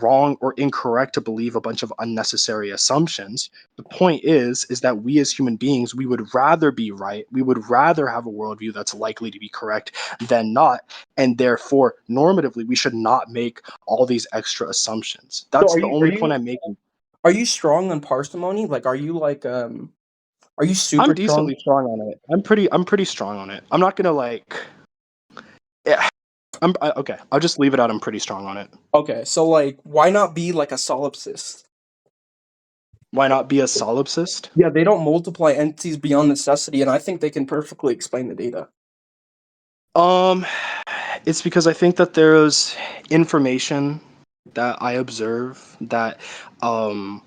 wrong or incorrect to believe a bunch of unnecessary assumptions. The point is that we as human beings, we would rather be right. We would rather have a worldview that's likely to be correct than not. And therefore, normatively, we should not make all these extra assumptions. So That's the only point I'm making. are you strong on parsimony? Like, are you like are you I'm super strong? decently strong on it. I'm pretty strong on it. I'm not gonna like. Yeah, okay. I'll just leave it out. I'm pretty strong on it. Okay, so like, why not be like a solipsist? Why not be a solipsist? Yeah, they don't multiply entities beyond necessity, and I think they can perfectly explain the data. Um, it's because I think that there's information that I observe that um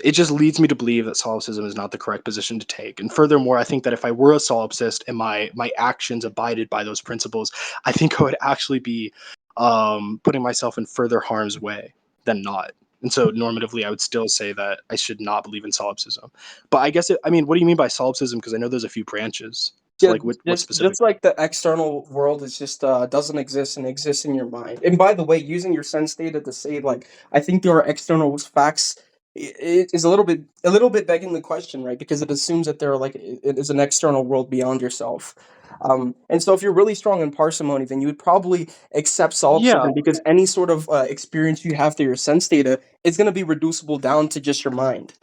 it just leads me to believe that solipsism is not the correct position to take. And furthermore, I think that if I were a solipsist and my actions abided by those principles, I think I would actually be putting myself in further harm's way than not. And so normatively, I would still say that I should not believe in solipsism. But I guess I mean, what do you mean by solipsism? Because I know there's a few branches. So Yeah, like, what specific? just like the external world is just doesn't exist and exists in your mind. And by the way, using your sense data to say like I think there are external facts it is a little bit begging the question, right? Because it assumes that there are like it is an external world beyond yourself. And so if you're really strong in parsimony, then you would probably accept Yeah, solipsism because any sort of experience you have through your sense data is going to be reducible down to just your mind.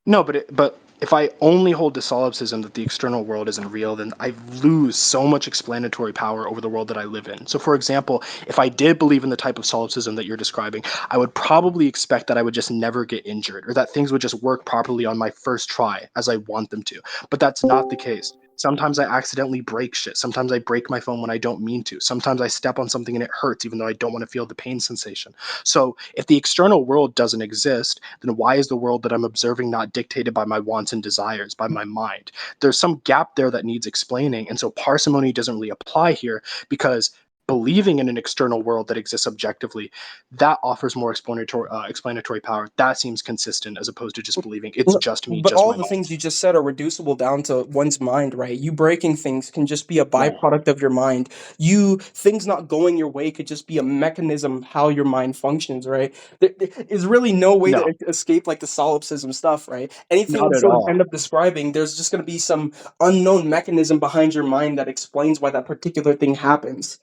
no, but if I only hold to solipsism that the external world isn't real, then I lose so much explanatory power over the world that I live in. So, for example, if I did believe in the type of solipsism that you're describing, I would probably expect that I would just never get injured, or that things would just work properly on my first try as I want them to. But that's not the case. Sometimes I accidentally break shit. Sometimes I break my phone when I don't mean to. Sometimes I step on something and it hurts, even though I don't want to feel the pain sensation. So, if the external world doesn't exist, then why is the world that I'm observing not dictated by my wants and desires, by my mind? There's some gap there that needs explaining. And so parsimony doesn't really apply here because believing in an external world that exists objectively, that offers more explanatory power. That seems consistent as opposed to just believing it's just me, But just all my the mind. things you just said are reducible down to one's mind, right? You breaking things can just be a Right. byproduct of your mind. You things not going your way could just be a mechanism how your mind functions, right? There is really no way to No, escape like the solipsism stuff, right? Anything not you at sort of all. end up describing, there's just going to be some unknown mechanism behind your mind that explains why that particular thing happens.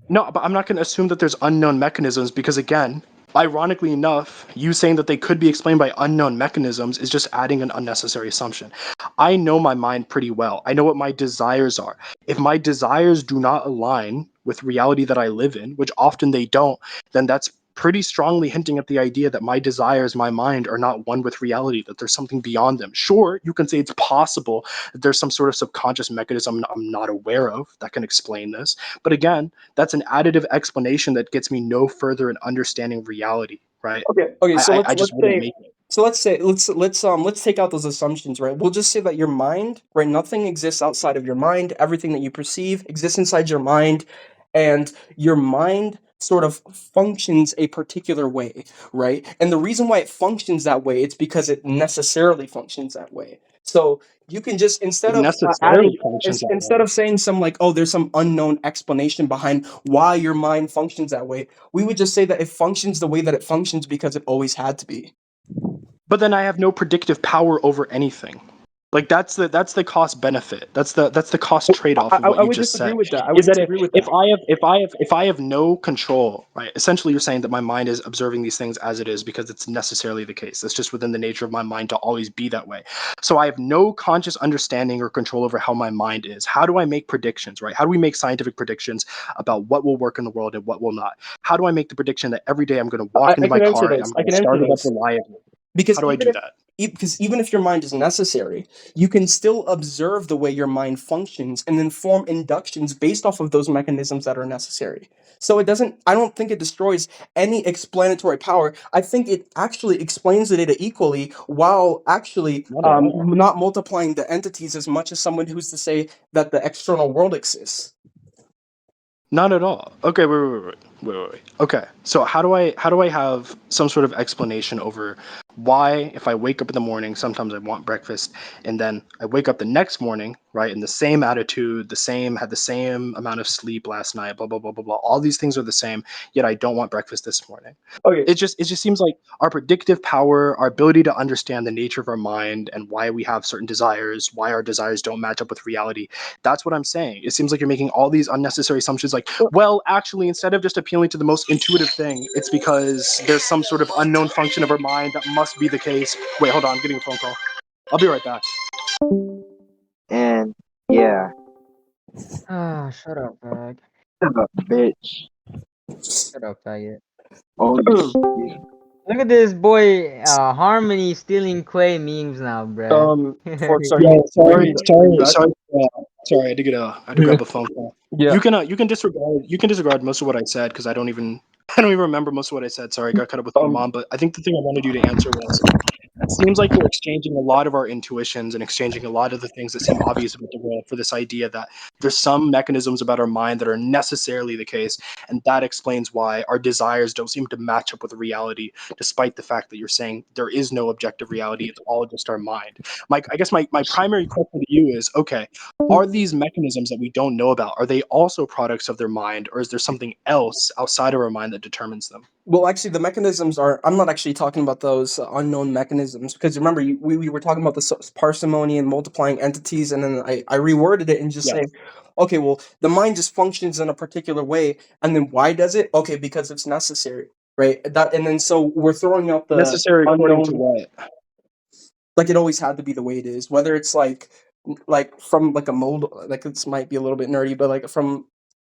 No, but I'm not going to assume that there's unknown mechanisms because, again, ironically enough, you saying that they could be explained by unknown mechanisms is just adding an unnecessary assumption. I know my mind pretty well. I know what my desires are. If my desires do not align with reality that I live in, which often they don't, then that's pretty strongly hinting at the idea that my desires, my mind, are not one with reality, that there's something beyond them. Sure, you can say it's possible that there's some sort of subconscious mechanism I'm not aware of that can explain this. But again, that's an additive explanation that gets me no further in understanding reality, right? Okay, so I just wouldn't make it. let's say let's take out those assumptions, right? We'll just say that your mind, right? Nothing exists outside of your mind. Everything that you perceive exists inside your mind, and your mind sort of functions a particular way, right? And the reason why it functions that way, it's because it necessarily functions that way. So you can just It instead of necessarily functions that instead way. of saying some like, oh, there's some unknown explanation behind why your mind functions that way, we would just say that it functions the way that it functions because it always had to be. But then I have no predictive power over anything. Like that's the cost benefit. That's the cost trade off of what I you would just disagree said. with that. I would Is that disagree with if that. I have no control, right? Essentially, you're saying that my mind is observing these things as it is because it's necessarily the case. It's just within the nature of my mind to always be that way. So I have no conscious understanding or control over how my mind is. How do I make predictions, right? How do we make scientific predictions about what will work in the world and what will not? How do I make the prediction that every day I'm going to walk into I my can answer car and those. I'm I going to can answer start it up those. reliably? How Because do I do that? because even if your mind is necessary, you can still observe the way your mind functions and then form inductions based off of those mechanisms that are necessary. So it doesn't. I don't think it destroys any explanatory power. I think it actually explains the data equally, while actually Not at all. not multiplying the entities as much as someone who's to say that the external world exists. Not at all. Okay, wait. Wait. Okay. So how do I have some sort of explanation over why if I wake up in the morning, sometimes I want breakfast, and then I wake up the next morning, right, in the same attitude, had the same amount of sleep last night, blah blah blah blah blah. All these things are the same, yet I don't want breakfast this morning. Okay. It just seems like our predictive power, our ability to understand the nature of our mind and why we have certain desires, why our desires don't match up with reality. That's what I'm saying. It seems like you're making all these unnecessary assumptions like, well, actually, instead of just appealing to the most intuitive thing, it's because there's some sort of unknown function of our mind that must be the case. Wait, hold on, I'm getting a phone call. I'll be right back. And yeah, Ah, shut up, fag. son of a bitch. Shut up, faggot. Oh shit. Look at this boy, Harmony stealing Quay memes now, bruh. Fork, sorry, Yeah, are you back? sorry. I had to Yeah. grab a phone call. Yeah. You can disregard most of what I said because I don't even remember most of what I said. Sorry, I got cut up with my Um. mom. But I think the thing I wanted you to answer was it seems like we're exchanging a lot of our intuitions and exchanging a lot of the things that seem obvious about the world for this idea that there's some mechanisms about our mind that are necessarily the case, and that explains why our desires don't seem to match up with reality, despite the fact that you're saying there is no objective reality; it's all just our mind. Mike, I guess my primary question to you is, okay, are these mechanisms that we don't know about, are they also products of their mind, or is there something else outside of our mind that determines them? Well, actually, the mechanisms are. I'm not actually talking about those unknown mechanisms because remember, we were talking about the parsimony and multiplying entities, and then I reworded it and just Yeah, say, okay, well, the mind just functions in a particular way, and then why does it? Okay, because it's necessary, right? That, and then so we're throwing out the necessary according to unknown, what? like it always had to be the way it is, whether it's like from like a mold, like this might be a little bit nerdy, but like from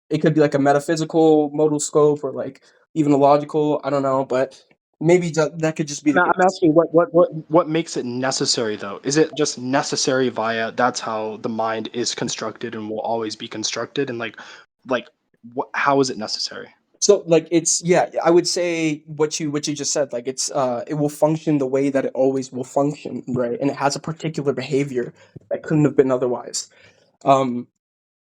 it could be like a metaphysical modal scope or like even a logical. I don't know, but maybe that could just be the I'm case. asking what makes it necessary though? Is it just necessary via that's how the mind is constructed and will always be constructed and like how is it necessary? So like it's yeah, I would say what you just said. Like it will function the way that it always will function, right? And it has a particular behavior that couldn't have been otherwise. Um,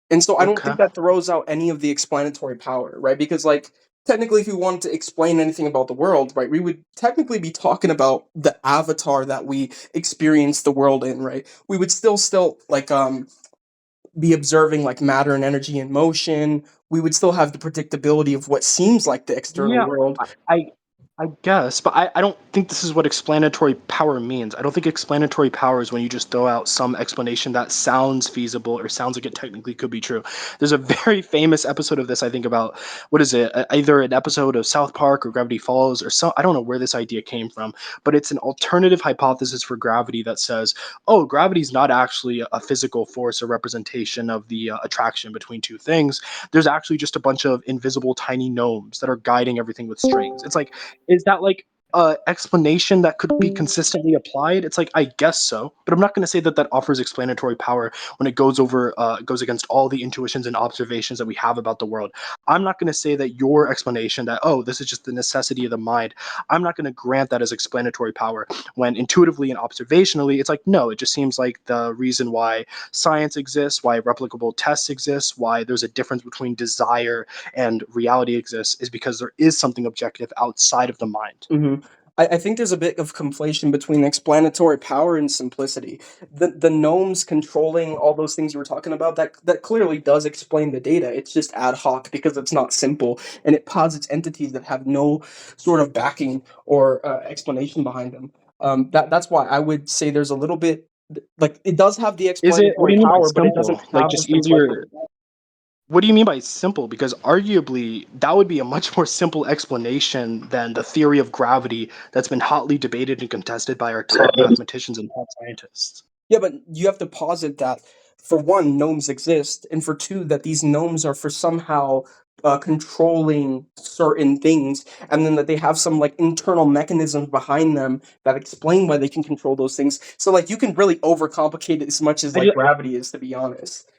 And so I don't Okay. think that throws out any of the explanatory power, right? Because like technically if we wanted to explain anything about the world, right, we would technically be talking about the avatar that we experience the world in, right? We would still like be observing like matter and energy in motion. We would still have the predictability of what seems like the external Yeah, world. I, I I guess, but I don't think this is what explanatory power means. I don't think explanatory power is when you just throw out some explanation that sounds feasible or sounds like it technically could be true. There's a very famous episode of this, I think, about what is it? Either an episode of South Park or Gravity Falls or some. I don't know where this idea came from, but it's an alternative hypothesis for gravity that says, oh, gravity is not actually a physical force or representation of the attraction between two things. There's actually just a bunch of invisible tiny gnomes that are guiding everything with strings. It's like, is that like a explanation that could be consistently applied? It's like I guess so, but I'm not going to say that that offers explanatory power when it goes against all the intuitions and observations that we have about the world. I'm not going to say that your explanation that, oh, this is just the necessity of the mind. I'm not going to grant that as explanatory power when intuitively and observationally it's like, no, it just seems like the reason why science exists, why replicable tests exist, why there's a difference between desire and reality exists is because there is something objective outside of the mind. hmm I think there's a bit of conflation between explanatory power and simplicity. The gnomes controlling all those things you were talking about, that clearly does explain the data. It's just ad hoc because it's not simple and it posits entities that have no sort of backing or explanation behind them. That's why I would say there's a little bit like it does have the Is it? What do explanatory you mean by power, but it doesn't simple? Like have the just simplicity. easier? What do you mean by simple? Because arguably that would be a much more simple explanation than the theory of gravity that's been hotly debated and contested by our top mathematicians and top scientists. Yeah, but you have to posit that for one, gnomes exist, and for two, that these gnomes are for somehow controlling certain things, and then that they have some like internal mechanisms behind them that explain why they can control those things. So like you can really overcomplicate it as much as I, like ju- gravity is, to be honest.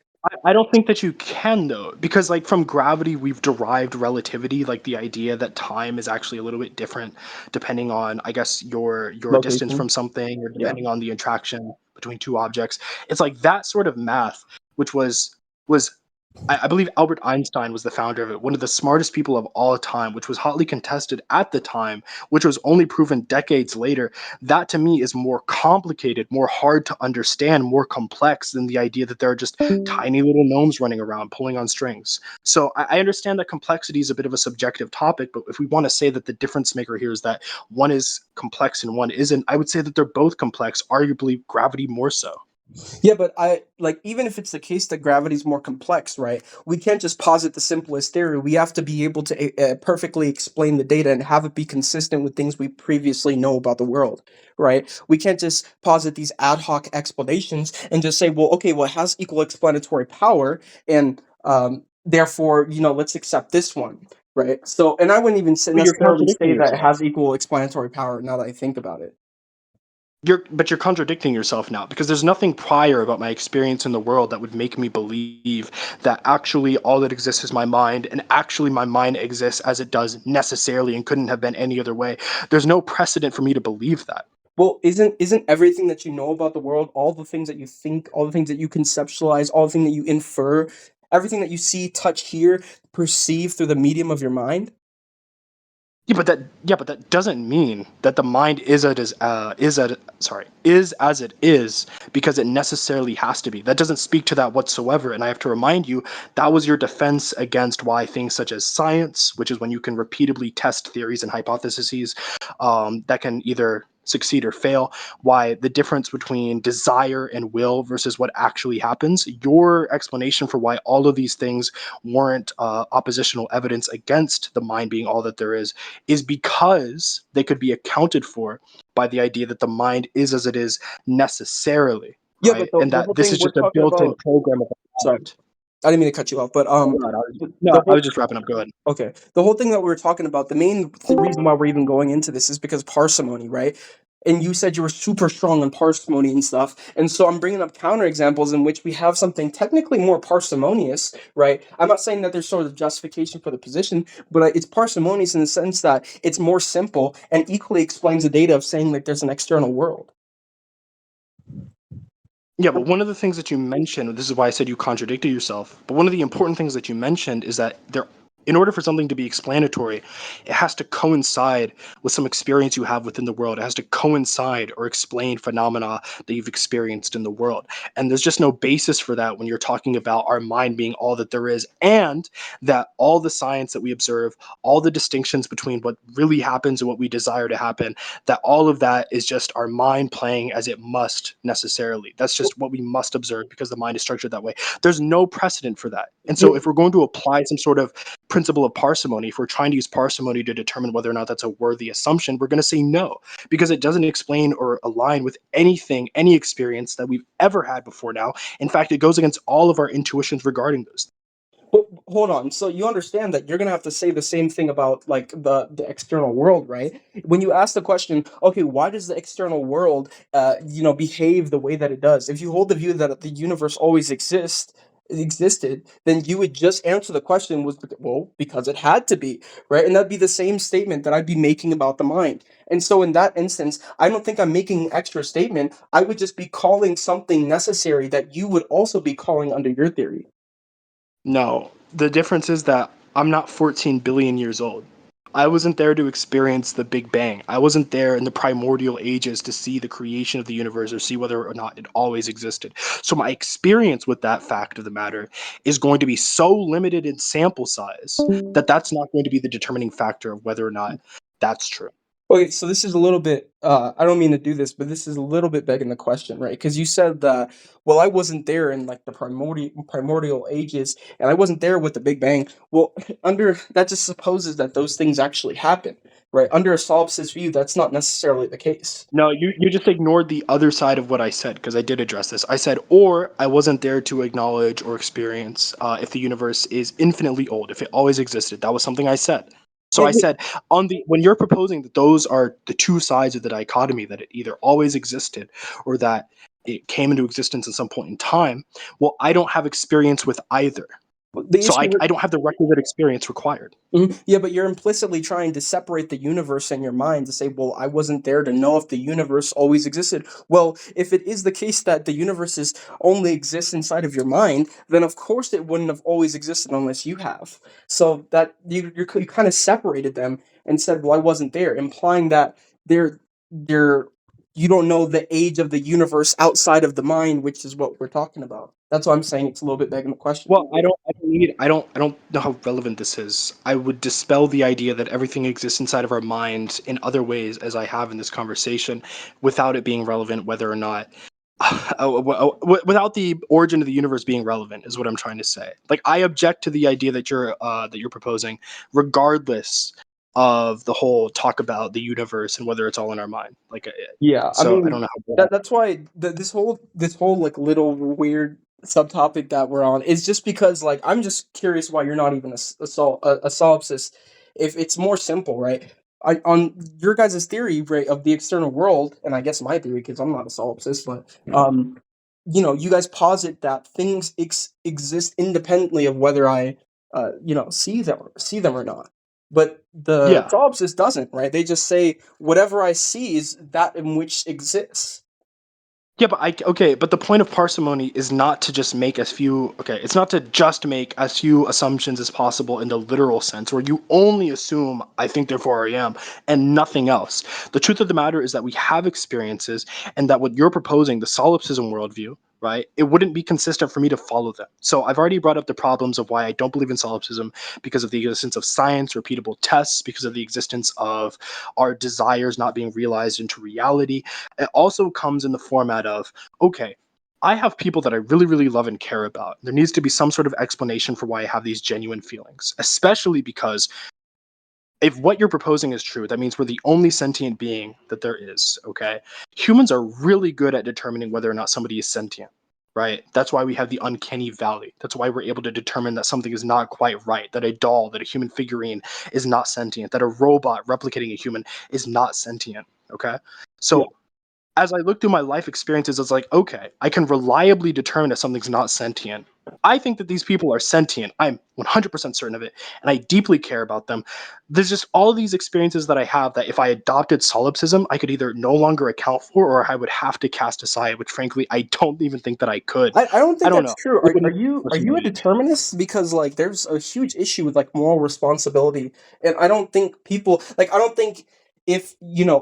I don't think that you can though, because like from gravity we've derived relativity, like the idea that time is actually a little bit different depending on, I guess, your distance Location. from something or Yeah. depending on the attraction between two objects. It's like that sort of math, which was I believe Albert Einstein was the founder of it, one of the smartest people of all time, which was hotly contested at the time, which was only proven decades later. That to me is more complicated, more hard to understand, more complex than the idea that there are just tiny little gnomes running around pulling on strings. So I understand that complexity is a bit of a subjective topic, but if we want to say that the difference maker here is that one is complex and one isn't, I would say that they're both complex, arguably gravity more so. Yeah, but I like even if it's the case that gravity's more complex, right? We can't just posit the simplest theory. We have to be able to perfectly explain the data and have it be consistent with things we previously know about the world, right? We can't just posit these ad hoc explanations and just say, well, okay, well, it has equal explanatory power, and therefore, let's accept this one, right? So, and I wouldn't even But you're necessarily contradicting say that it yourself. has equal explanatory power. Now that I think about it. You're contradicting yourself now because there's nothing prior about my experience in the world that would make me believe that actually all that exists is my mind, and actually my mind exists as it does necessarily and couldn't have been any other way. There's no precedent for me to believe that. Well, isn't everything that you know about the world, all the things that you think, all the things that you conceptualize, all the things that you infer, everything that you see, touch, hear, perceive through the medium of your mind? Yeah, but that doesn't mean that the mind is as it is because it necessarily has to be. That doesn't speak to that whatsoever. And I have to remind you that was your defense against why things such as science, which is when you can repeatedly test theories and hypotheses that can either succeed or fail, why the difference between desire and will versus what actually happens. Your explanation for why all of these things weren't oppositional evidence against the mind being all that there is because they could be accounted for by the idea that the mind is as it is necessarily, Yeah, but right? the, And the whole that this thing is we're just a talking built-in about. program of the Sorry, mind. I didn't mean to cut you off, but Oh God, the I whole was just wrapping up. Go ahead. Okay. The whole thing that we were talking about, the reason why we're even going into this is because parsimony, right? And you said you were super strong on parsimony and stuff. And so I'm bringing up counterexamples in which we have something technically more parsimonious, right? I'm not saying that there's sort of justification for the position, but it's parsimonious in the sense that it's more simple and equally explains the data of saying like there's an external world. Yeah, but one of the things that you mentioned, this is why I said you contradicted yourself, but one of the important things that you mentioned is that in order for something to be explanatory, it has to coincide with some experience you have within the world. It has to coincide or explain phenomena that you've experienced in the world. And there's just no basis for that when you're talking about our mind being all that there is, and that all the science that we observe, all the distinctions between what really happens and what we desire to happen, that all of that is just our mind playing as it must necessarily. That's just what we must observe because the mind is structured that way. There's no precedent for that. And so if we're going to apply some sort of principle of parsimony, if we're trying to use parsimony to determine whether or not that's a worthy assumption, we're going to say no, because it doesn't explain or align with anything, any experience that we've ever had before now. In fact, it goes against all of our intuitions regarding those. But hold on. So you understand that you're gonna have to say the same thing about like the external world, right? When you ask the question, okay, why does the external world, behave the way that it does? If you hold the view that the universe always existed, then you would just answer the question well because it had to be, right? And that'd be the same statement that I'd be making about the mind. And so in that instance, I don't think I'm making an extra statement. I would just be calling something necessary that you would also be calling under your theory. No, the difference is that I'm not 14 billion years old. I wasn't there to experience the Big Bang. I wasn't there in the primordial ages to see the creation of the universe or see whether or not it always existed. So my experience with that fact of the matter is going to be so limited in sample size that that's not going to be the determining factor of whether or not that's true. Okay, so this is a little bit, I don't mean to do this, but this is a little bit begging the question, right? Because you said that, well, I wasn't there in like the primordial ages, and I wasn't there with the Big Bang. Well, under that just supposes that those things actually happen, right? Under a solipsist view, that's not necessarily the case. No, you just ignored the other side of what I said because I did address this. I said, or I wasn't there to acknowledge or experience if the universe is infinitely old, if it always existed. That was something I said. So Yeah, I said, when you're proposing that those are the two sides of the dichotomy, that it either always existed or that it came into existence at some point in time, well, I don't have experience with either. The So issue with I don't have the requisite experience required. Mhm. Yeah, but you're implicitly trying to separate the universe and your mind to say, well, I wasn't there to know if the universe always existed. Well, if it is the case that the universe is only exists inside of your mind, then of course it wouldn't have always existed unless you have. So that you kind of separated them and said, well, I wasn't there, implying that they're you don't know the age of the universe outside of the mind, which is what we're talking about. That's why I'm saying it's a little bit begging the question. Well, I don't know how relevant this is. I would dispel the idea that everything exists inside of our mind in other ways, as I have in this conversation, without it being relevant, whether or not, without the origin of the universe being relevant, is what I'm trying to say. Like, I object to the idea that you're proposing, regardless of the whole talk about the universe and whether it's all in our mind. Yeah, I So I don't mean know how. that's why this whole like little weird subtopic that we're on is just because like I'm just curious why you're not even a solipsist if it's more simple, right? On your guys' theory, right, of the external world, and I guess my theory because I'm not a solipsist, but you guys posit that things exist independently of whether I see them or not. But the Yeah. solipsist doesn't, right? They just say whatever I see is that in which exists. Yeah, but the point of parsimony is not to just make as few, okay, it's not to just make as few assumptions as possible in the literal sense, where you only assume, I think, therefore I am, and nothing else. The truth of the matter is that we have experiences, and that what you're proposing, the solipsism worldview, right, it wouldn't be consistent for me to follow them. So I've already brought up the problems of why I don't believe in solipsism because of the existence of science, repeatable tests, because of the existence of our desires not being realized into reality. It also comes in the format of, okay, I have people that I really, really love and care about. There needs to be some sort of explanation for why I have these genuine feelings, especially because if what you're proposing is true, that means we're the only sentient being that there is, okay? Humans are really good at determining whether or not somebody is sentient, right? That's why we have the uncanny valley. That's why we're able to determine that something is not quite right, that a doll, that a human figurine is not sentient, that a robot replicating a human is not sentient, okay? Yeah. So as I look through my life experiences, it's like, okay, I can reliably determine if something's not sentient. I think that these people are sentient. I'm 100% certain of it, and I deeply care about them. There's just all of these experiences that I have that if I adopted solipsism, I could either no longer account for or I would have to cast aside, which frankly, I don't even think that I could. I don't I think don't that's know. true. Open Are question you a to you. determinist? Because like there's a huge issue with like moral responsibility, and I don't think people like I don't think if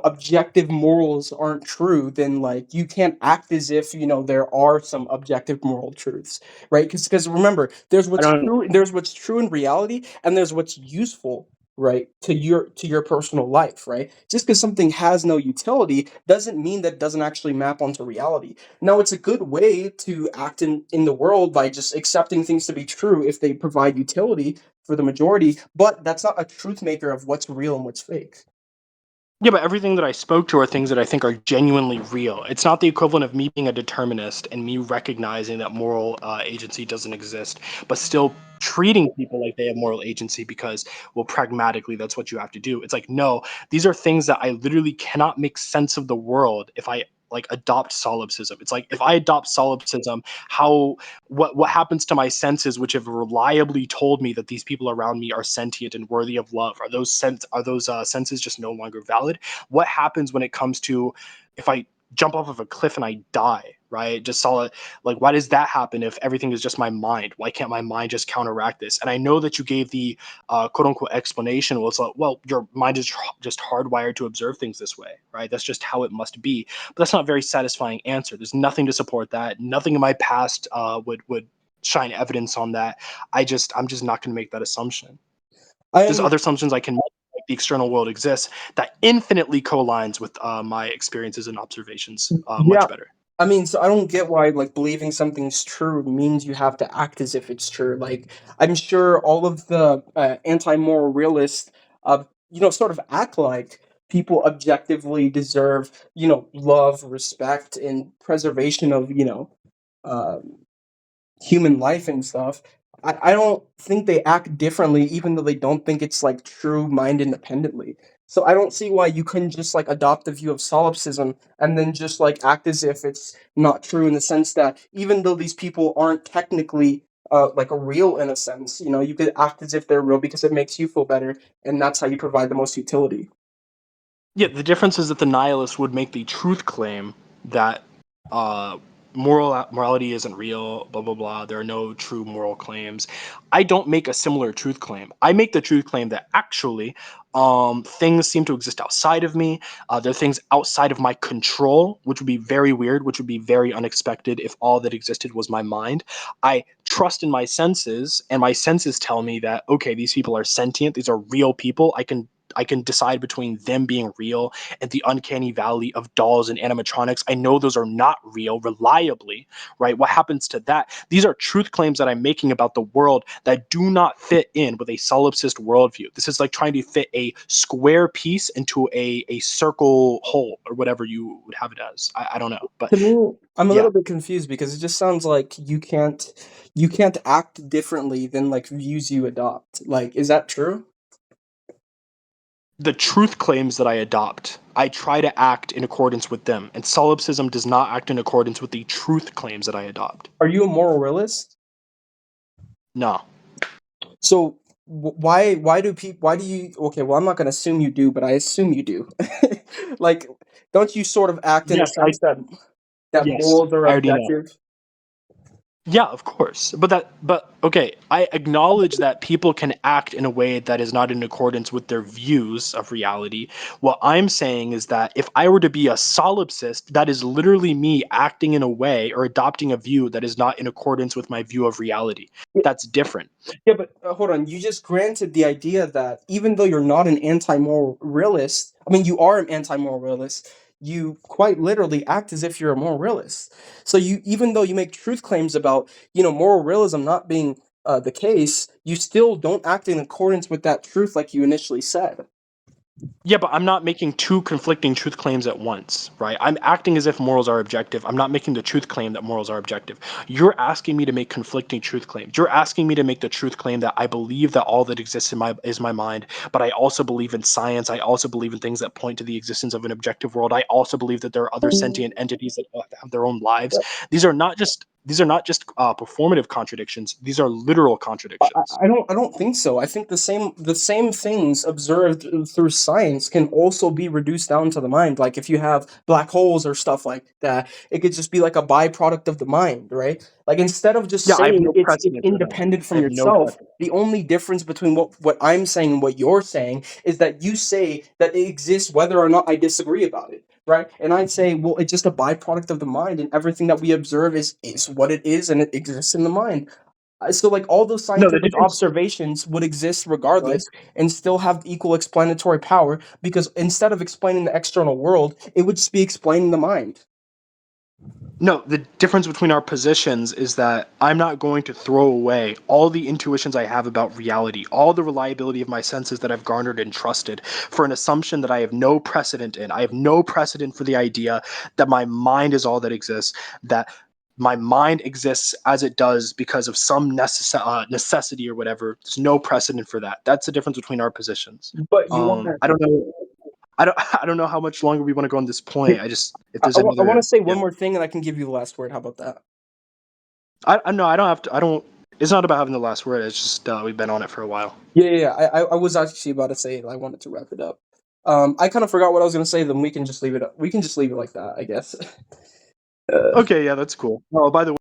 objective morals aren't true, then like you can't act as if there are some objective moral truths, right? Because remember, I don't. there's what's true in reality, and there's what's useful, right, to your personal life, right? Just because something has no utility doesn't mean that it doesn't actually map onto reality. Now, it's a good way to act in the world by just accepting things to be true if they provide utility for the majority, but that's not a truth maker of what's real and what's fake. Yeah, but everything that I spoke to are things that I think are genuinely real. It's not the equivalent of me being a determinist and me recognizing that moral agency doesn't exist, but still treating people like they have moral agency because, well, pragmatically, that's what you have to do. It's like, no, these are things that I literally cannot make sense of the world if I like adopt solipsism. It's like if I adopt solipsism, how what happens to my senses, which have reliably told me that these people around me are sentient and worthy of love? Are those senses just no longer valid? What happens when it comes to if I jump off of a cliff and I die? Right? Just solid. Like, why does that happen if everything is just my mind? Why can't my mind just counteract this? And I know that you gave the quote unquote explanation. Well, it's like, well, your mind is just hardwired to observe things this way, right? That's just how it must be. But that's not a very satisfying answer. There's nothing to support that. Nothing in my past would shine evidence on that. I'm just not going to make that assumption. There's I'm other assumptions I can make, like the external world exists, that infinitely co-aligns with my experiences and observations Yeah, much better. I mean, so I don't get why like believing something's true means you have to act as if it's true. Like I'm sure all of the anti-moral realists, sort of act like people objectively deserve, love, respect, and preservation of, um, human life and stuff. I don't think they act differently, even though they don't think it's like true mind independently. So I don't see why you couldn't just like adopt the view of solipsism and then just like act as if it's not true in the sense that even though these people aren't technically like real in a sense. You know, you could act as if they're real because it makes you feel better, and that's how you provide the most utility. Yeah, the difference is that the nihilist would make the truth claim that uh, morality isn't real, blah blah blah. There are no true moral claims. I don't make a similar truth claim. I make the truth claim that actually things seem to exist outside of me. There are things outside of my control, which would be very weird, which would be very unexpected if all that existed was my mind. I trust in my senses, and my senses tell me that okay, these people are sentient. These are real people. I can decide between them being real and the uncanny valley of dolls and animatronics. I know those are not real reliably, right? What happens to that? These are truth claims that I'm making about the world that do not fit in with a solipsist worldview. This is like trying to fit a square piece into a circle hole or whatever you would have it as. I don't know. But To me, I'm a yeah, little bit confused because it just sounds like you can't act differently than like views you adopt. Like, is that true? the truth claims that I adopt, I try to act in accordance with them. And solipsism does not act in accordance with the truth claims that I adopt. Are you a moral realist? No. So why do people why do you okay, well I'm not going to assume you do, but I assume you do. Like, don't you sort of act in a Yes, I sense that yes, morals are I already know. objective? Yeah, of course. But okay, I acknowledge that people can act in a way that is not in accordance with their views of reality. What I'm saying is that if I were to be a solipsist, that is literally me acting in a way or adopting a view that is not in accordance with my view of reality. That's different. Yeah, but hold on. You just granted the idea that even though you're not an anti-moral realist, I mean, you are an anti-moral realist. You quite literally act as if you're a moral realist. So you, even though you make truth claims about, moral realism not being the case, you still don't act in accordance with that truth, like you initially said. Yeah, but I'm not making two conflicting truth claims at once, right? I'm acting as if morals are objective. I'm not making the truth claim that morals are objective. You're asking me to make conflicting truth claims. You're asking me to make the truth claim that I believe that all that exists in my is my mind, but I also believe in science. I also believe in things that point to the existence of an objective world. I also believe that there are other sentient entities that have their own lives. These are not just performative contradictions. These are literal contradictions. I don't think so. I think the same things observed through science can also be reduced down to the mind. Like if you have black holes or stuff like that, it could just be like a byproduct of the mind, right? Like instead of just Yeah, I have saying no it's precedent for that. independent I from have no yourself, precedent. the only difference between what I'm saying and what you're saying is that you say that it exists whether or not I disagree about it. Right, and I'd say, well, it's just a byproduct of the mind, and everything that we observe is what it is, and it exists in the mind. So like all those No, the scientific difference. observations would exist Right? regardless and still have equal explanatory power because instead of explaining the external world, it would just be explaining the mind. No, the difference between our positions is that I'm not going to throw away all the intuitions I have about reality, all the reliability of my senses that I've garnered and trusted for an assumption that I have no precedent in. I have no precedent for the idea that my mind is all that exists, that my mind exists as it does because of some necessity or whatever. There's no precedent for that. That's the difference between our positions. But you want I don't know. I don't know how much longer we want to go on this point. I just if I, there's any I want to other say yeah. one more thing and I can give you the last word. How about that? I no, I don't have to. I don't. It's not about having the last word. It's just we've been on it for a while. Yeah, yeah, yeah. I was actually about to say I wanted to wrap it up. I kind of forgot what I was going to say. Then we can just leave it. We can just leave it like that, I guess. Okay, yeah, that's cool. Oh, by the way.